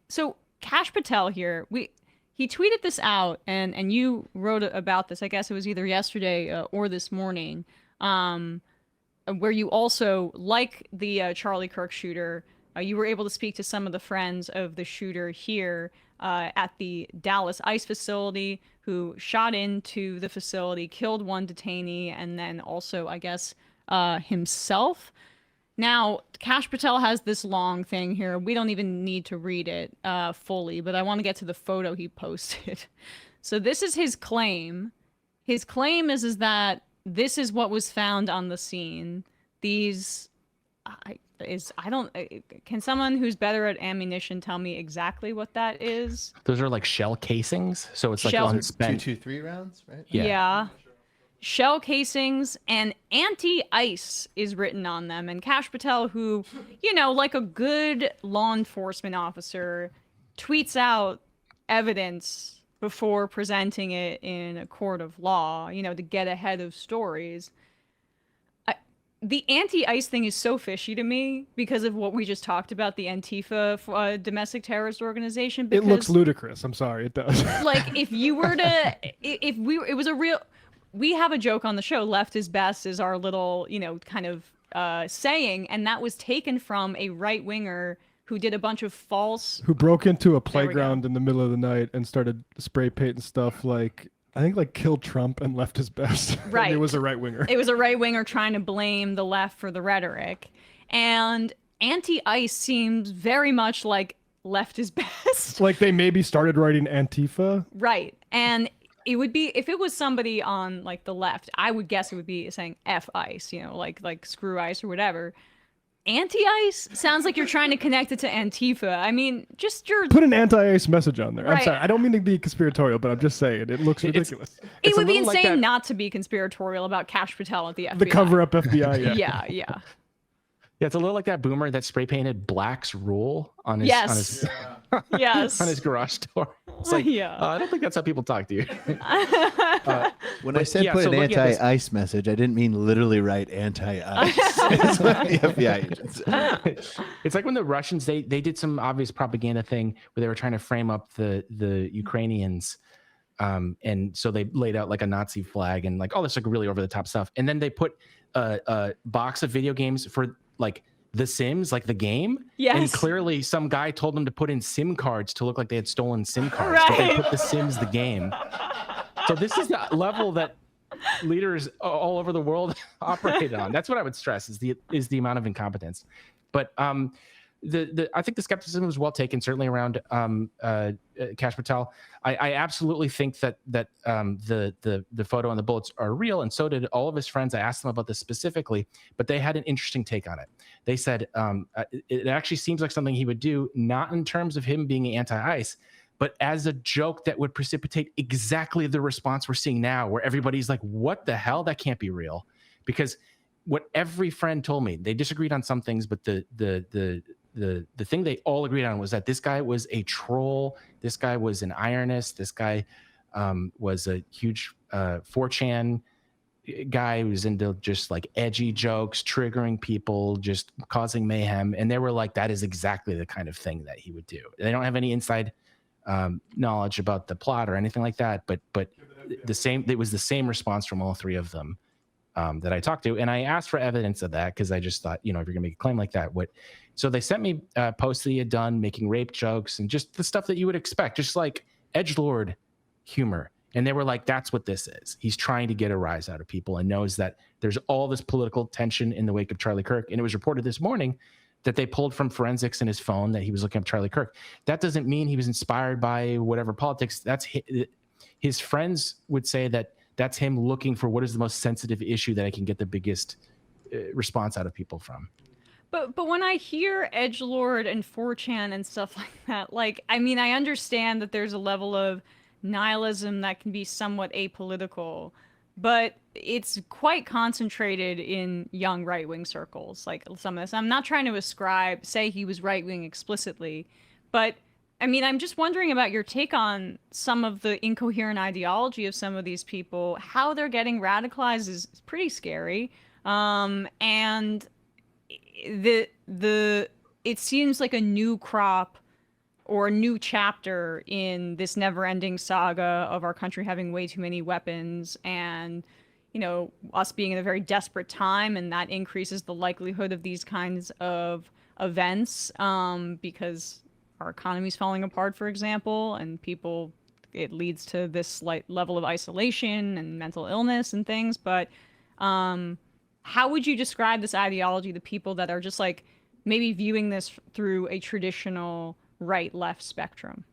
So Cash Patel here, he tweeted this out, and you wrote about this. I guess it was either yesterday or this morning, um, where you also, like the Charlie Kirk shooter, you were able to speak to some of the friends of the shooter here at the Dallas ICE facility who shot into the facility, killed one detainee, and then also, I guess, himself. Now, Cash Patel has this long thing here. We don't even need to read it fully, but I want to get to the photo he posted. So this is his claim. His claim is that this is what was found on the scene. These I don't can someone who's better at ammunition tell me exactly what that is? Those are like shell casings, so it's like Shells are unspent. 223 rounds, right? Yeah. Shell casings and anti-ice is written on them. And Cash Patel, who, like a good law enforcement officer, tweets out evidence before presenting it in a court of law, to get ahead of stories. The anti-ice thing is so fishy to me because of what we just talked about, the Antifa domestic terrorist organization. Because, it looks ludicrous. I'm sorry, it does. Like, if you were to, it was a real, we have a joke on the show, left is best is our little, kind of saying, and that was taken from a right-winger who did a bunch of false... Who broke into a playground in the middle of the night and started spray painting stuff like... I think like killed Trump and left his best. Right. It was a right winger. It was a right winger trying to blame the left for the rhetoric. And anti-ice seems very much like left is best. Like they maybe started writing Antifa. Right. And it would be, if it was somebody on like the left, I would guess it would be saying F ice, like screw ice or whatever. Anti-ice sounds like you're trying to connect it to Antifa. I mean, just your... Put an anti-ice message on there. Right. I'm sorry. I don't mean to be conspiratorial, but I'm just saying it looks ridiculous. It would be insane not to be conspiratorial about Cash Patel at the FBI. The cover-up FBI, yeah. Yeah, it's a little like that boomer that spray painted Black's Rule on his yes. on his garage door. It's like, I don't think that's how people talk to you. When I said put an anti-ice message, I didn't mean literally write anti-ice. It's what the FBI agents. It's like when the Russians they did some obvious propaganda thing where they were trying to frame up the Ukrainians. And so they laid out like a Nazi flag and like all this like really over the top stuff. And then they put a box of video games for like The Sims, like the game. Yes. And clearly some guy told them to put in SIM cards to look like they had stolen SIM cards. Right. But they put The Sims the game. So this is the level that leaders all over the world operate on. That's what I would stress is the amount of incompetence. But I think the skepticism was well taken, certainly around Cash Patel. I absolutely think that the photo and the bullets are real, and so did all of his friends. I asked them about this specifically, but they had an interesting take on it. They said it actually seems like something he would do, not in terms of him being anti-ICE, but as a joke that would precipitate exactly the response we're seeing now, where everybody's like, "What the hell? That can't be real," because what every friend told me, they disagreed on some things, but the thing they all agreed on was that this guy was a troll. This guy was an ironist. This guy was a huge 4chan guy who was into just like edgy jokes, triggering people, just causing mayhem. And they were like, that is exactly the kind of thing that he would do. They don't have any inside knowledge about the plot or anything like that. But it was the same response from all three of them that I talked to. And I asked for evidence of that because I just thought, if you're gonna make a claim like that, so they sent me posts that he had done making rape jokes and just the stuff that you would expect, just like edgelord humor. And they were like, that's what this is. He's trying to get a rise out of people and knows that there's all this political tension in the wake of Charlie Kirk. And it was reported this morning that they pulled from forensics in his phone that he was looking up Charlie Kirk. That doesn't mean he was inspired by whatever politics. That's his friends would say that that's him looking for what is the most sensitive issue that I can get the biggest response out of people from. But when I hear edgelord and 4chan and stuff like that, I understand that there's a level of nihilism that can be somewhat apolitical, but it's quite concentrated in young right-wing circles. Like some of this, I'm not trying to say he was right-wing explicitly, but I'm just wondering about your take on some of the incoherent ideology of some of these people. How they're getting radicalized is pretty scary. And it seems like a new crop or a new chapter in this never-ending saga of our country having way too many weapons and, you know, us being in a very desperate time, and that increases the likelihood of these kinds of events, because our economy's falling apart, for example, and people, it leads to this slight level of isolation and mental illness and things. But how would you describe this ideology to people that are just like maybe viewing this through a traditional right-left spectrum?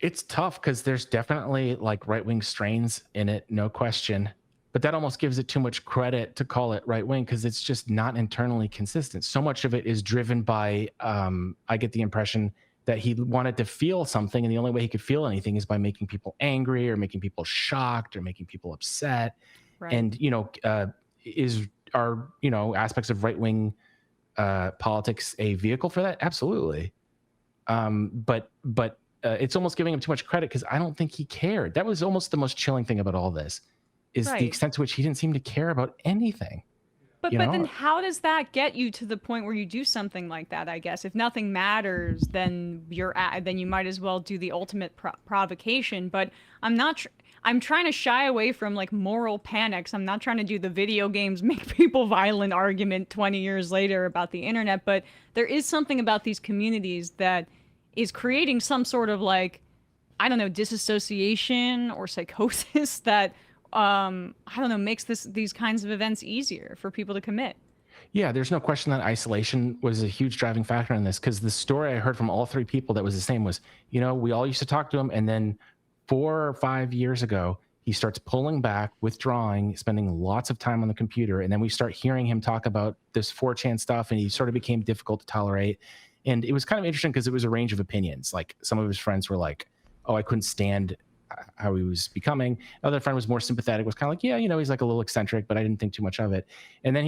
It's tough because there's definitely like right-wing strains in it, no question. But that almost gives it too much credit to call it right-wing because it's just not internally consistent. So much of it is driven by, I get the impression that he wanted to feel something, and the only way he could feel anything is by making people angry or making people shocked or making people upset. Right. And, you know, are, you know, aspects of right-wing politics a vehicle for that? Absolutely. But it's almost giving him too much credit because I don't think he cared. That was almost the most chilling thing about all this, is the extent to which he didn't seem to care about anything. But then how does that get you to the point where you do something like that? I guess if nothing matters, then then you might as well do the ultimate provocation. But I'm trying to shy away from like moral panics. I'm not trying to do the video games make people violent argument 20 years later about the internet. But there is something about these communities that is creating some sort of like, I don't know, disassociation or psychosis that I don't know, makes these kinds of events easier for people to commit. Yeah, there's no question that isolation was a huge driving factor in this, because the story I heard from all three people that was the same was, you know, we all used to talk to him, and then 4 or 5 years ago, he starts pulling back, withdrawing, spending lots of time on the computer, and then we start hearing him talk about this 4chan stuff, and he sort of became difficult to tolerate. And it was kind of interesting because it was a range of opinions. Like some of his friends were like, oh, I couldn't stand how he was becoming. Another friend was more sympathetic, was kind of like, yeah, you know, he's like a little eccentric, but I didn't think too much of it. And then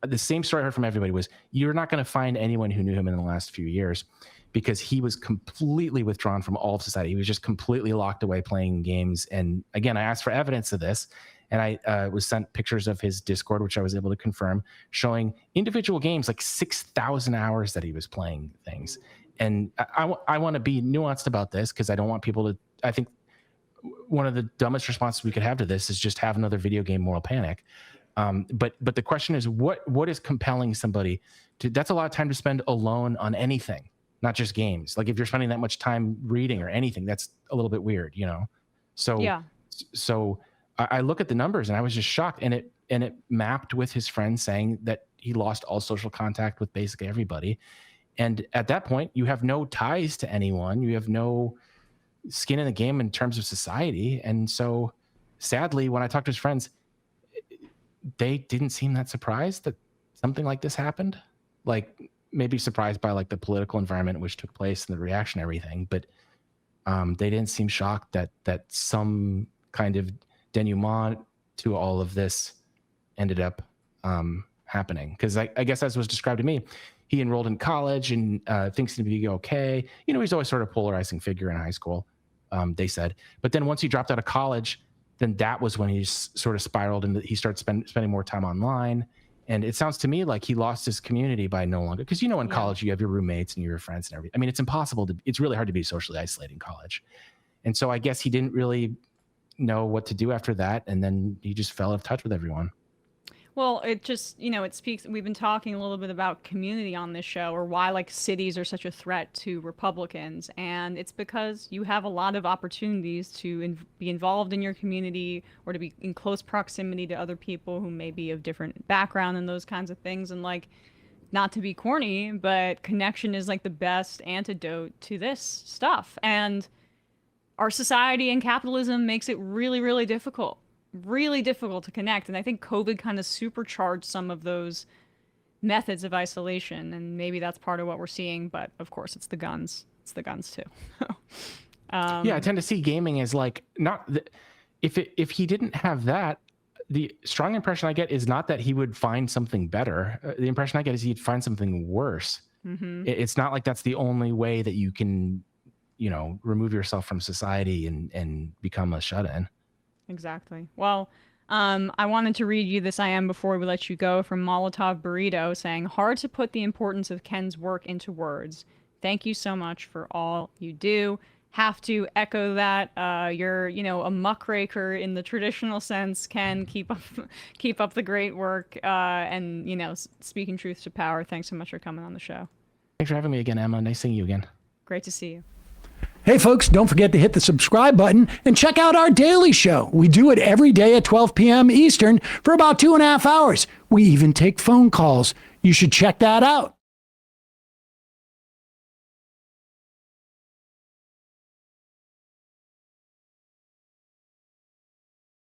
the same story I heard from everybody was, you're not going to find anyone who knew him in the last few years, because he was completely withdrawn from all of society. He was just completely locked away playing games. And again, I asked for evidence of this, and I was sent pictures of his Discord, which I was able to confirm, showing individual games, like 6,000 hours that he was playing things. And I want to be nuanced about this, because I don't want people to, I think one of the dumbest responses we could have to this is just have another video game moral panic. But the question is, what is compelling somebody to, that's a lot of time to spend alone on anything, not just games. Like if you're spending that much time reading or anything, that's a little bit weird, you know? So, yeah. So I look at the numbers and I was just shocked, and it mapped with his friends saying that he lost all social contact with basically everybody. And at that point, you have no ties to anyone. You have no skin in the game in terms of society. And so sadly, when I talked to his friends, they didn't seem that surprised that something like this happened. Like maybe surprised by like the political environment which took place and the reaction and everything, but they didn't seem shocked that some kind of denouement to all of this ended up happening. Because I guess, as was described to me, he enrolled in college and things seemed to be okay. You know, he's always sort of polarizing figure in high school, they said. But then once he dropped out of college, then that was when he sort of spiraled and he started spending more time online. And it sounds to me like he lost his community by no longer, because, you know, in college, you have your roommates and your friends and everything. I mean, it's really hard to be socially isolated in college. And so I guess he didn't really know what to do after that. And then he just fell out of touch with everyone. Well, it just, you know, it speaks, we've been talking a little bit about community on this show, or why like cities are such a threat to Republicans. And it's because you have a lot of opportunities to be involved in your community, or to be in close proximity to other people who may be of different background and those kinds of things. And like, not to be corny, but connection is like the best antidote to this stuff. And our society and capitalism makes it really, really difficult to connect. And I think COVID kind of supercharged some of those methods of isolation. And maybe that's part of what we're seeing. But of course, it's the guns. It's the guns too. Yeah, I tend to see gaming as like, if he didn't have that, the strong impression I get is not that he would find something better. The impression I get is he'd find something worse. Mm-hmm. It's not like that's the only way that you can, you know, remove yourself from society and become a shut-in. Exactly. Well, I wanted to read you this I am before we let you go from Molotov Burrito saying, hard to put the importance of Ken's work into words. Thank you so much for all you do. Have to echo that. You're, a muckraker in the traditional sense. Ken, keep up the great work. And, speaking truth to power. Thanks so much for coming on the show. Thanks for having me again, Emma. Nice seeing you again. Great to see you. Hey, folks, don't forget to hit the subscribe button and check out our daily show. We do it every day at 12 p.m. Eastern for about 2.5 hours. We even take phone calls. You should check that out.